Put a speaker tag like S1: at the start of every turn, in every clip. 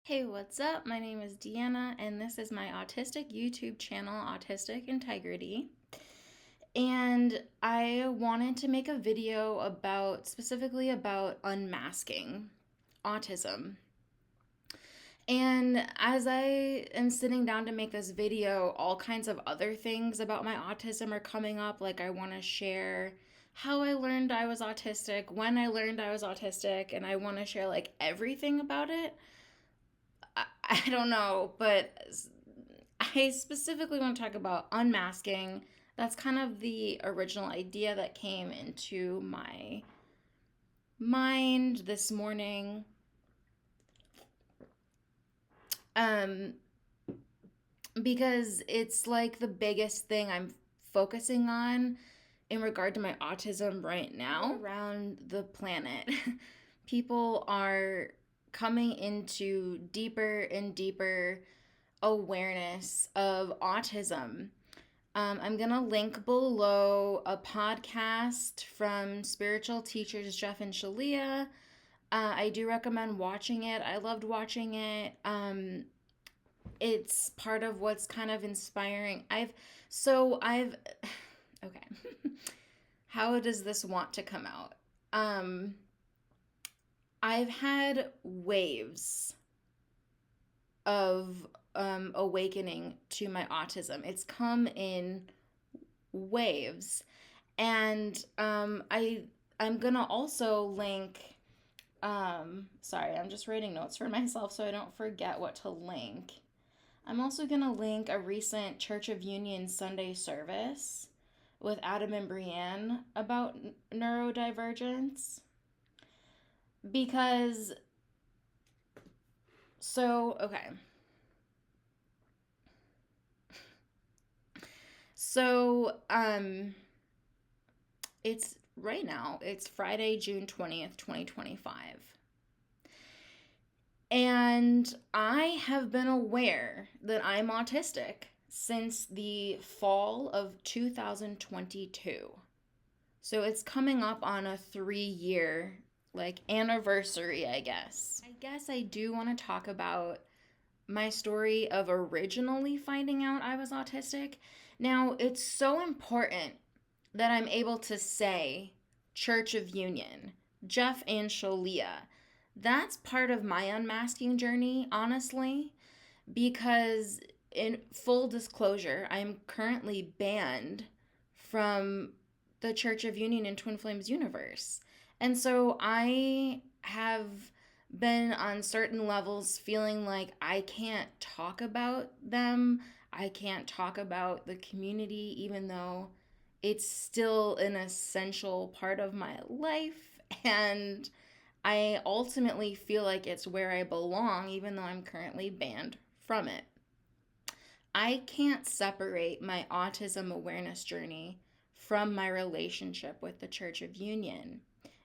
S1: Hey, what's up? My name is Deanna, and this is my autistic YouTube channel, Autistic Integrity. And I wanted to make a video specifically about unmasking autism. And as I am sitting down to make this video, all kinds of other things about my autism are coming up. Like, I want to share how I learned I was autistic, when I learned I was autistic, and I want to share like everything about it. I don't know, but I specifically want to talk about unmasking. That's kind of the original idea that came into my mind this morning. Um, because it's like the biggest thing I'm focusing on in regard to my autism right now around the planet. People are coming into deeper and deeper awareness of autism. I'm going to link below a podcast from spiritual teachers Jeff and Shalia. I do recommend watching it. I loved watching it. It's part of what's kind of inspiring. Okay. How does this want to come out? I've had waves of awakening to my autism. It's come in waves, and I'm gonna also link. Sorry, I'm just writing notes for myself so I don't forget what to link. I'm also gonna link a recent Church of Union Sunday service with Adam and Brienne about neurodivergence because okay. So, it's right now, it's Friday, June 20th, 2025. And I have been aware that I'm autistic since the fall of 2022. So it's coming up on a 3-year anniversary, I guess. I guess I do want to talk about my story of originally finding out I was autistic. Now, it's so important that I'm able to say Church of Union, Jeff and Shalia. That's part of my unmasking journey, honestly, because in full disclosure, I'm currently banned from the Church of Union in Twin Flames universe. And so I have been on certain levels feeling like I can't talk about them. I can't talk about the community, even though it's still an essential part of my life. And I ultimately feel like it's where I belong, even though I'm currently banned from it. I can't separate my autism awareness journey from my relationship with the Church of Union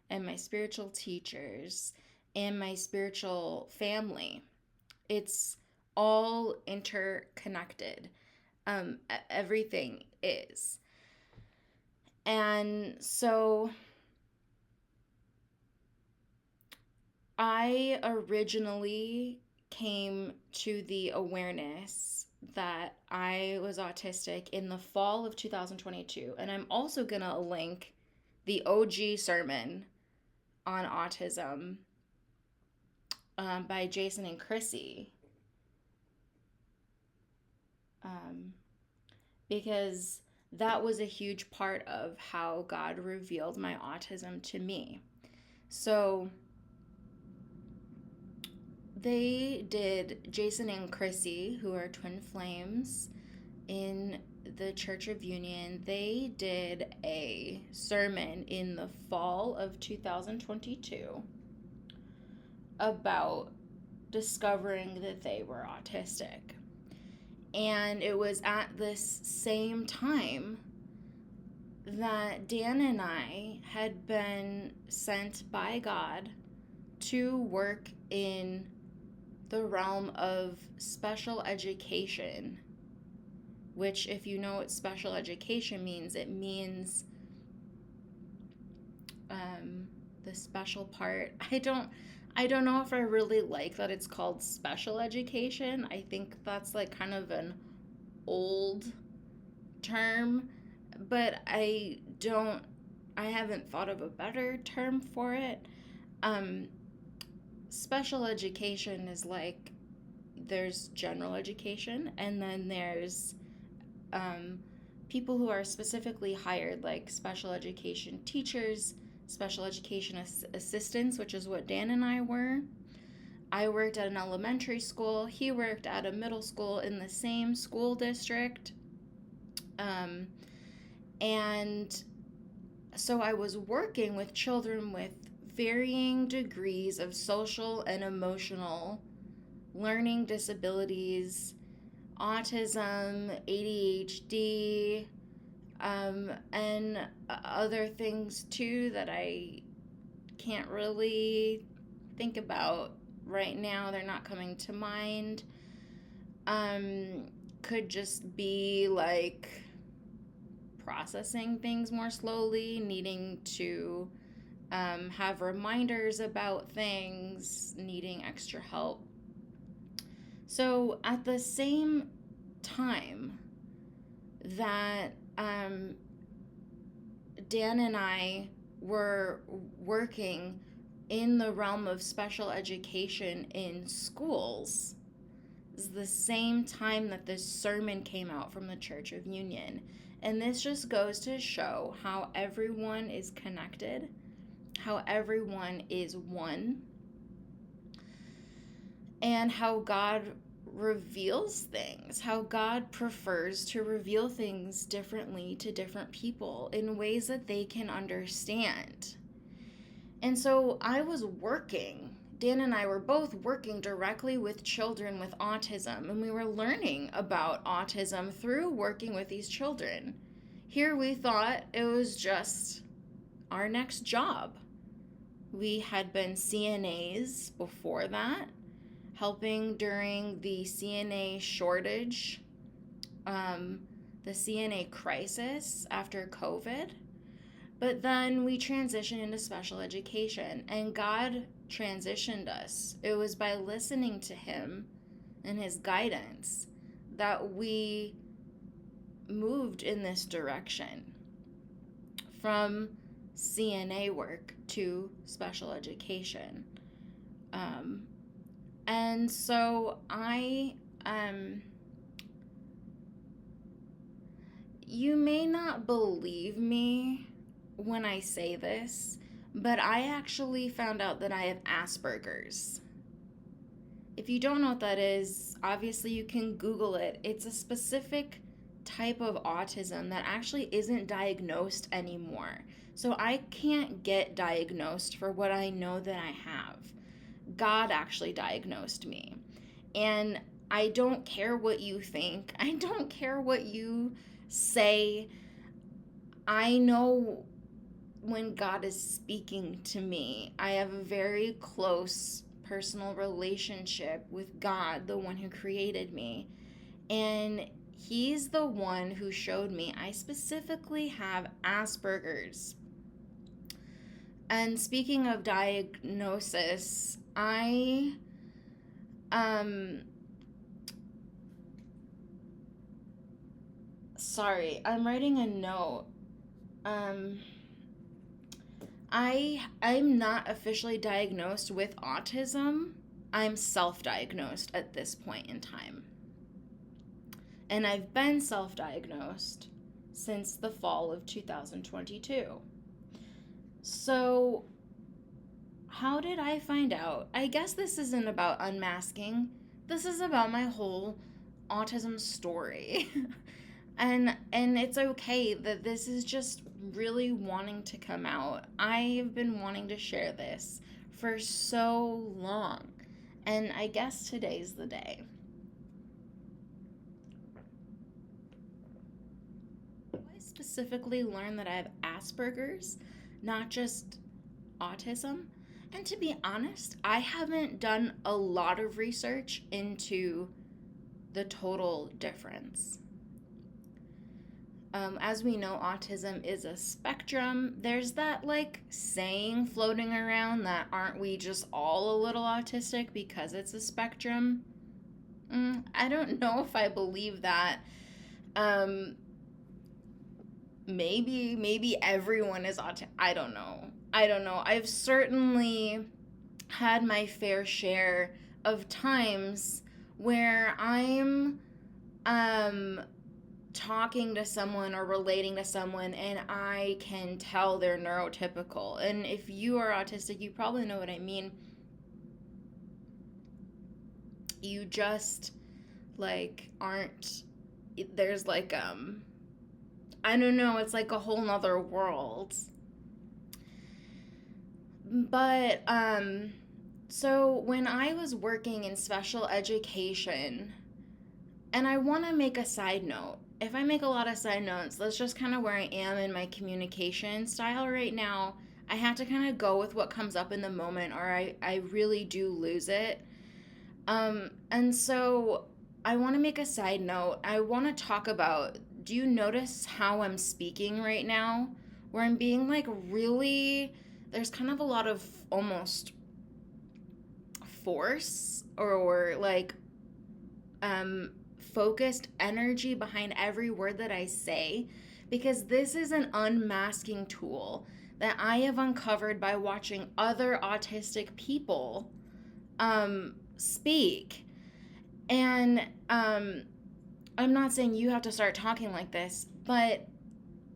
S1: and my spiritual teachers and my spiritual family. It's all interconnected. Everything is. And so I originally came to the awareness that I was autistic in the fall of 2022. And I'm also going to link the OG sermon on autism by Jason and Chrissy. Because that was a huge part of how God revealed my autism to me. So they did, Jason and Chrissy, who are twin flames in the Church of Union, they did a sermon in the fall of 2022 about discovering that they were autistic. And it was at this same time that Dan and I had been sent by God to work in the realm of special education, which, if you know what special education means, it means the special part. I don't know if I really like that it's called special education. I think that's like kind of an old term, but I haven't thought of a better term for it. Um Special education is like, there's general education, and then there's um, people who are specifically hired, like special education teachers, special education assistants, which is what Dan and I were. I worked at an elementary school. He worked at a middle school in the same school district. Um, and so I was working with children with varying degrees of social and emotional learning disabilities, autism, ADHD, and other things too that I can't really think about right now. They're not coming to mind. Could just be like processing things more slowly, needing to have reminders about things, needing extra help. So at the same time that Dan and I were working in the realm of special education in schools, is the same time that this sermon came out from the Church of Union. And this just goes to show how everyone is connected, how everyone is one, and how God reveals things, how God prefers to reveal things differently to different people in ways that they can understand. And so I was working, Dan and I were both working directly with children with autism, and we were learning about autism through working with these children. Here we thought it was just our next job. We had been CNAs before that, helping during the CNA shortage, the CNA crisis after COVID. But then we transitioned into special education, and God transitioned us. It was by listening to Him and His guidance that we moved in this direction from CNA work to special education. And so you may not believe me when I say this, but I actually found out that I have Asperger's. If you don't know what that is, obviously you can Google it. It's a specific type of autism that actually isn't diagnosed anymore. So I can't get diagnosed for what I know that I have. God actually diagnosed me. And I don't care what you think. I don't care what you say. I know when God is speaking to me. I have a very close personal relationship with God, the one who created me. And He's the one who showed me I specifically have Asperger's. And speaking of diagnosis, sorry, I'm writing a note. I'm not officially diagnosed with autism. I'm self-diagnosed at this point in time. And I've been self-diagnosed since the fall of 2022. So, how did I find out? I guess this isn't about unmasking. This is about my whole autism story. and it's okay that this is just really wanting to come out. I've been wanting to share this for so long. And I guess today's the day. I specifically learned that I have Asperger's, not just autism. And to be honest, I haven't done a lot of research into the total difference. As we know, autism is a spectrum. There's that like saying floating around that aren't we just all a little autistic because it's a spectrum? I don't know if I believe that. Um, maybe everyone is autistic. I don't know. I don't know. I've certainly had my fair share of times where I'm um talking to someone or relating to someone and I can tell they're neurotypical. And if you are autistic, you probably know what I mean. You just like aren't there's like I don't know, it's like a whole nother world. But so when I was working in special education, and I want to make a side note. If I make a lot of side notes, that's just kind of where I am in my communication style right now. I have to kind of go with what comes up in the moment, or I really do lose it. And so I want to make a side note. I want to talk about, do you notice how I'm speaking right now? Where I'm being like really, there's kind of a lot of almost force or like um, focused energy behind every word that I say, because this is an unmasking tool that I have uncovered by watching other autistic people speak. And I'm not saying you have to start talking like this, but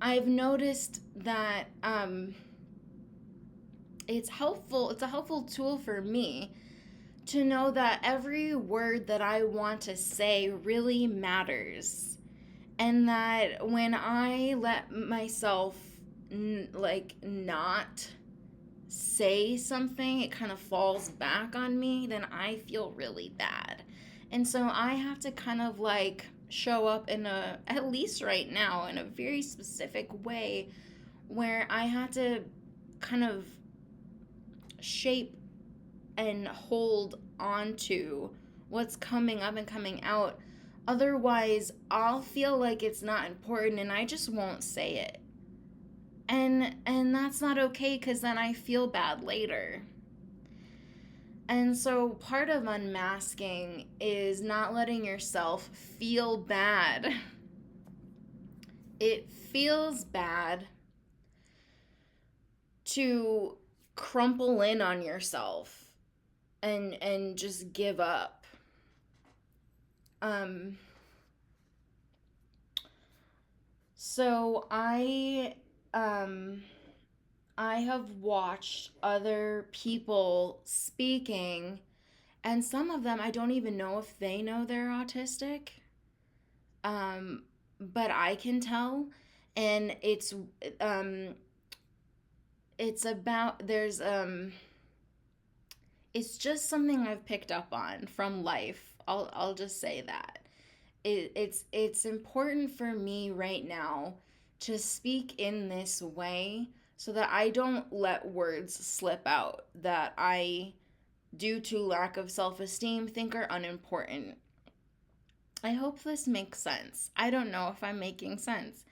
S1: I've noticed that it's helpful. It's a helpful tool for me to know that every word that I want to say really matters. And that when I let myself like not say something, it kind of falls back on me, then I feel really bad. And so I have to kind of like show up in a, at least right now, in a very specific way where I had to kind of shape and hold on to what's coming up and coming out. Otherwise, I'll feel like it's not important and I just won't say it. And that's not okay cuz then I feel bad later. And so part of unmasking is not letting yourself feel bad. It feels bad to crumple in on yourself and just give up. Um so I have watched other people speaking, and some of them I don't even know if they know they're autistic. Um, but I can tell, and um, it's about it's just something I've picked up on from life. I'll just say that it's important for me right now to speak in this way so that I don't let words slip out that I, due to lack of self esteem, think are unimportant. I hope this makes sense. I don't know if I'm making sense.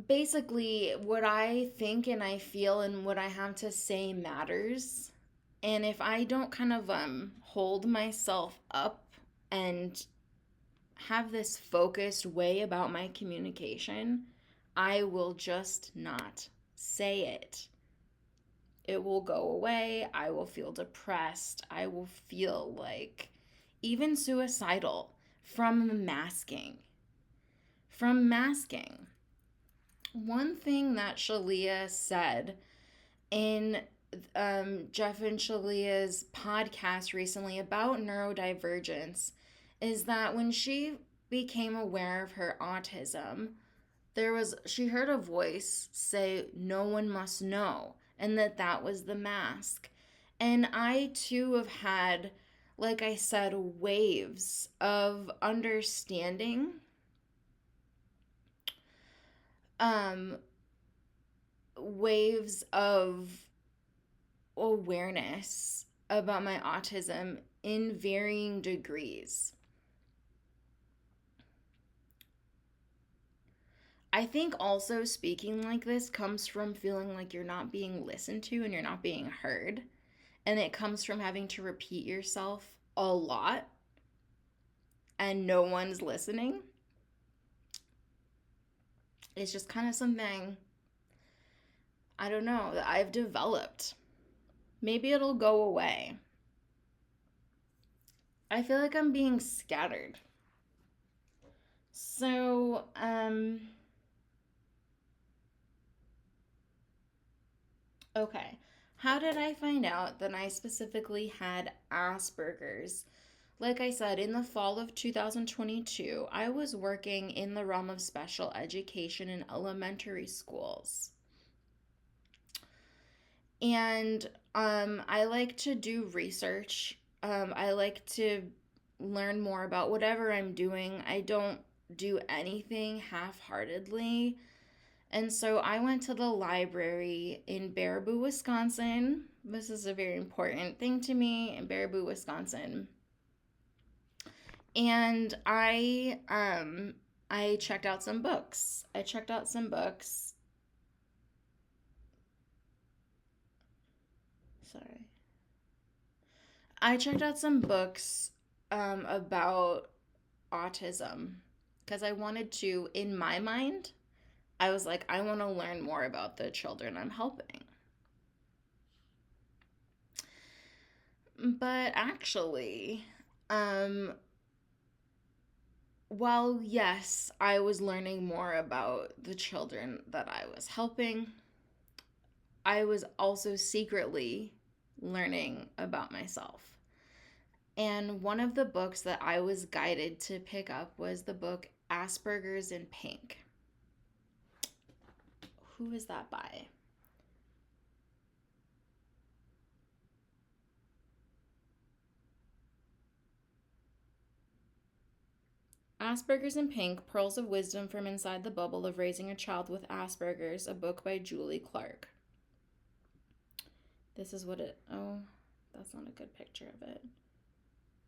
S1: Basically, what I think and I feel and what I have to say matters. And if I don't kind of hold myself up and have this focused way about my communication, I will just not say it. It will go away. I will feel depressed. I will feel like even suicidal from masking. From masking. One thing that Shalia said in Jeff and Shalia's podcast recently about neurodivergence is that when she became aware of her autism, she heard a voice say, "No one must know," and that was the mask. And I too have had, like I said, waves of understanding, um, waves of awareness about my autism in varying degrees. I think also speaking like this comes from feeling like you're not being listened to and you're not being heard. And it comes from having to repeat yourself a lot and no one's listening. It's just kind of something, I don't know, that I've developed. Maybe it'll go away. I feel like I'm being scattered. So, okay. How did I find out that I specifically had Asperger's? Like I said, in the fall of 2022, I was working in the realm of special education in elementary schools. And I like to do research. I like to learn more about whatever I'm doing. I don't do anything half heartedly. And so I went to the library in Baraboo, Wisconsin. This is a very important thing to me in Baraboo, Wisconsin. And I checked out some books. I checked out some books. Sorry. I checked out some books about autism because I wanted to, in my mind, I was like, I want to learn more about the children I'm helping. But actually, um, while yes, I was learning more about the children that I was helping, I was also secretly learning about myself. And one of the books that I was guided to pick up was the book Asperger's in Pink. Who is that by? Asperger's in Pink, Pearls of Wisdom from Inside the Bubble of Raising a Child with Asperger's, a book by Julie Clark. This is what it, oh, that's not a good picture of it.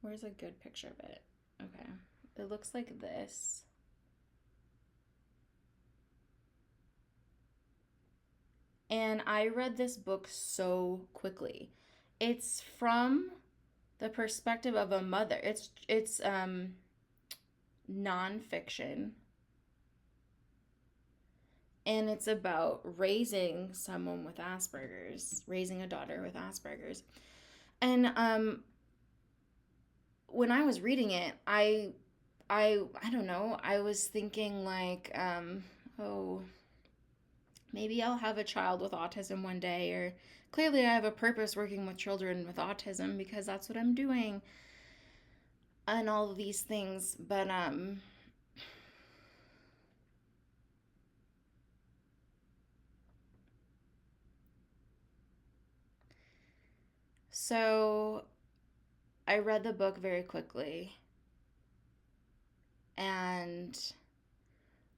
S1: Where's a good picture of it? Okay. It looks like this. And I read this book so quickly. It's from the perspective of a mother. It's nonfiction, and it's about raising someone with Asperger's, raising a daughter with Asperger's. And when I was reading it, I don't know, I was thinking like oh, maybe I'll have a child with autism one day, or clearly I have a purpose working with children with autism because that's what I'm doing, and all of these things. But so I read the book very quickly, and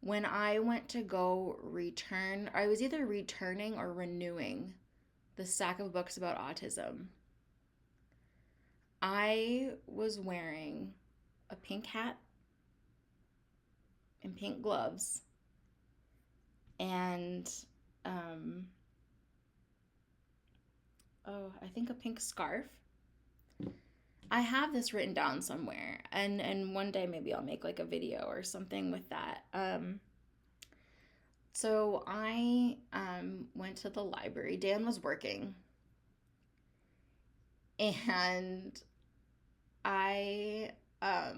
S1: when I went to go return, I was either returning or renewing the stack of books about autism. I was wearing a pink hat and pink gloves and um oh, I think a pink scarf. I have this written down somewhere, and one day maybe I'll make like a video or something with that. So I went to the library. Dan was working, and I I'll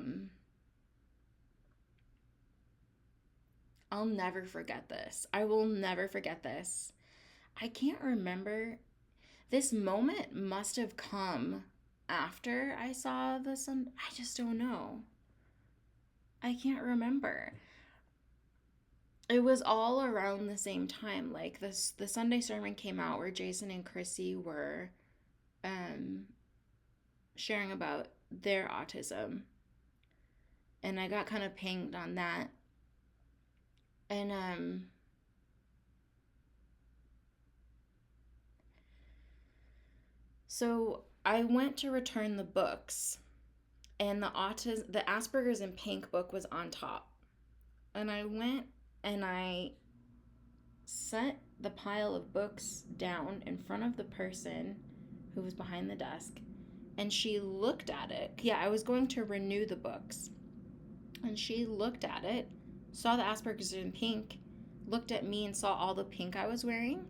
S1: never forget this. I will never forget this. I can't remember. This moment must have come after I saw the sun. I just don't know. I can't remember. It was all around the same time. Like this, the Sunday sermon came out where Jason and Chrissy were um, sharing about their autism, and I got kind of pinged on that. And so I went to return the books, and the Asperger's in Pink book was on top, and I went And I set the pile of books down in front of the person who was behind the desk, and she looked at it. Yeah, I was going to renew the books. And she looked at it, saw the Asperger's in pink, looked at me and saw all the pink I was wearing.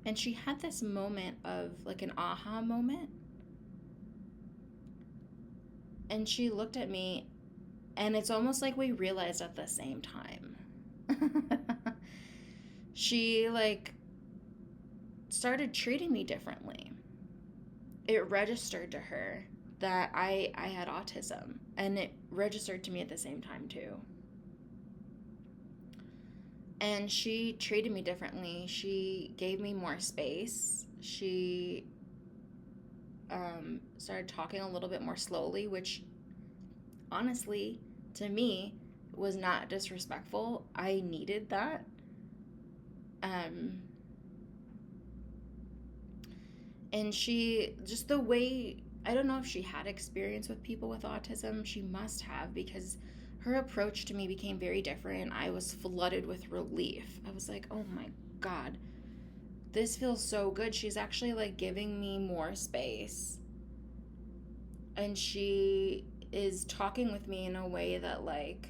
S1: And she had this moment of like an aha moment. And she looked at me, and it's almost like we realized at the same time. She like started treating me differently. It registered to her that I had autism, and it registered to me at the same time too. And she treated me differently. She gave me more space. She started talking a little bit more slowly, which honestly, to me, was not disrespectful. I needed that. And she, just the way, I don't know if she had experience with people with autism. She must have, because her approach to me became very different. I was flooded with relief. I was like, oh my God, this feels so good. She's actually like giving me more space. And she is talking with me in a way that like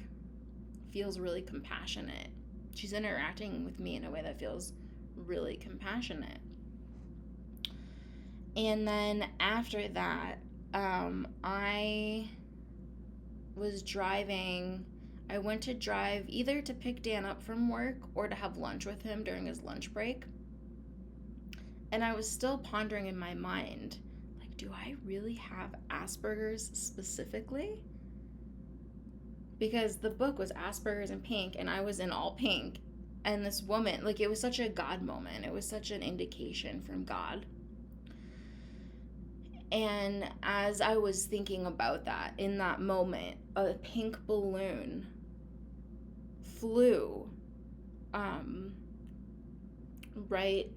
S1: feels really compassionate. She's interacting with me in a way that feels really compassionate. And then after that, I was driving. I went to drive either to pick Dan up from work or to have lunch with him during his lunch break. And I was still pondering in my mind, like, do I really have Asperger's specifically? Because the book was Asperger's in pink, and I was in all pink. And this woman, like, it was such a God moment. It was such an indication from God. And as I was thinking about that, in that moment, a pink balloon flew right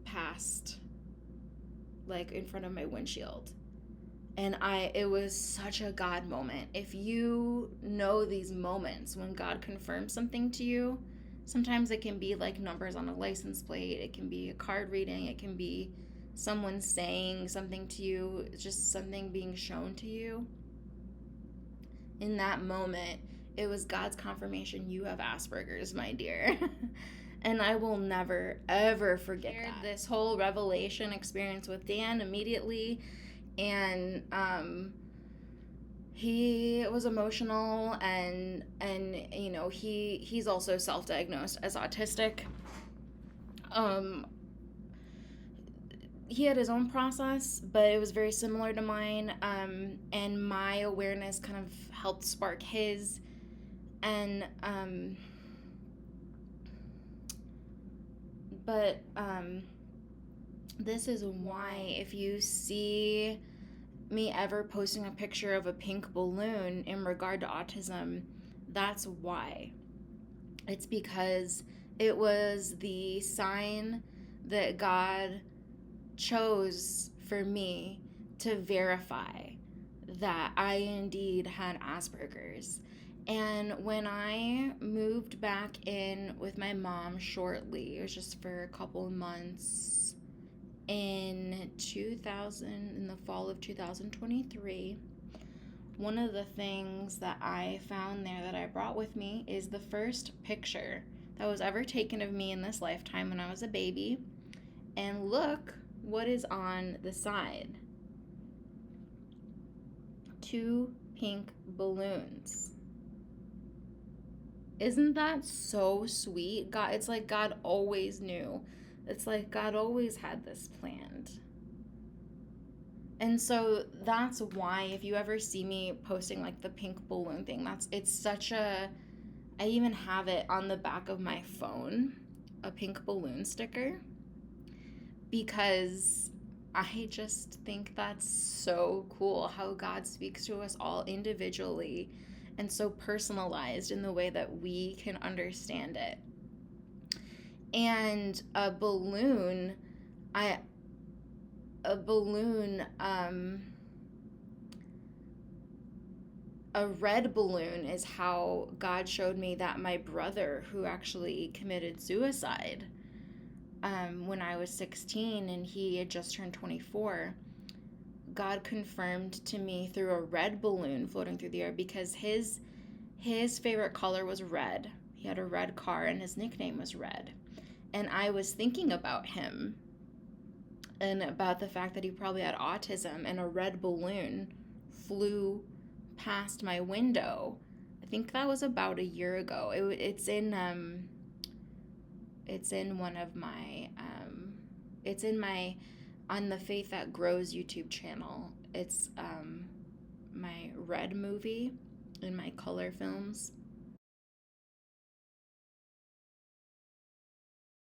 S1: past, like, in front of my windshield. And it was such a God moment. If you know these moments when God confirms something to you, sometimes it can be like numbers on a license plate, it can be a card reading, it can be someone saying something to you, it's just something being shown to you. In that moment, it was God's confirmation, you have Asperger's, my dear. And I will never, ever forget that. This whole revelation experience with Dan immediately. And he was emotional, and you know, he's also self-diagnosed as autistic. He had his own process, but it was very similar to mine, and my awareness kind of helped spark his. And but this is why, if you see me ever posting a picture of a pink balloon in regard to autism, that's why. It's because it was the sign that God chose for me to verify that I indeed had Asperger's. And when I moved back in with my mom shortly, it was just for a couple of months, in the fall of 2023, one of the things that I found there that I brought with me is the first picture that was ever taken of me in this lifetime when I was a baby. And look what is on the side. 2 pink balloons. Isn't that so sweet? God, it's like God always knew. It's like God always had this planned. And so that's why, if you ever see me posting like the pink balloon thing, it's such a, I even have it on the back of my phone, a pink balloon sticker, because I just think that's so cool how God speaks to us all individually and so personalized in the way that we can understand it. And a balloon, A red balloon is how God showed me that my brother, who actually committed suicide when I was 16 and he had just turned 24, God confirmed to me through a red balloon floating through the air, because his favorite color was red. He had a red car and his nickname was Red. And I was thinking about him and about the fact that he probably had autism, and a red balloon flew past my window. I think that was about a year ago. It's in one of my it's in my on the Faith That Grows YouTube channel. It's my Red movie in my color films.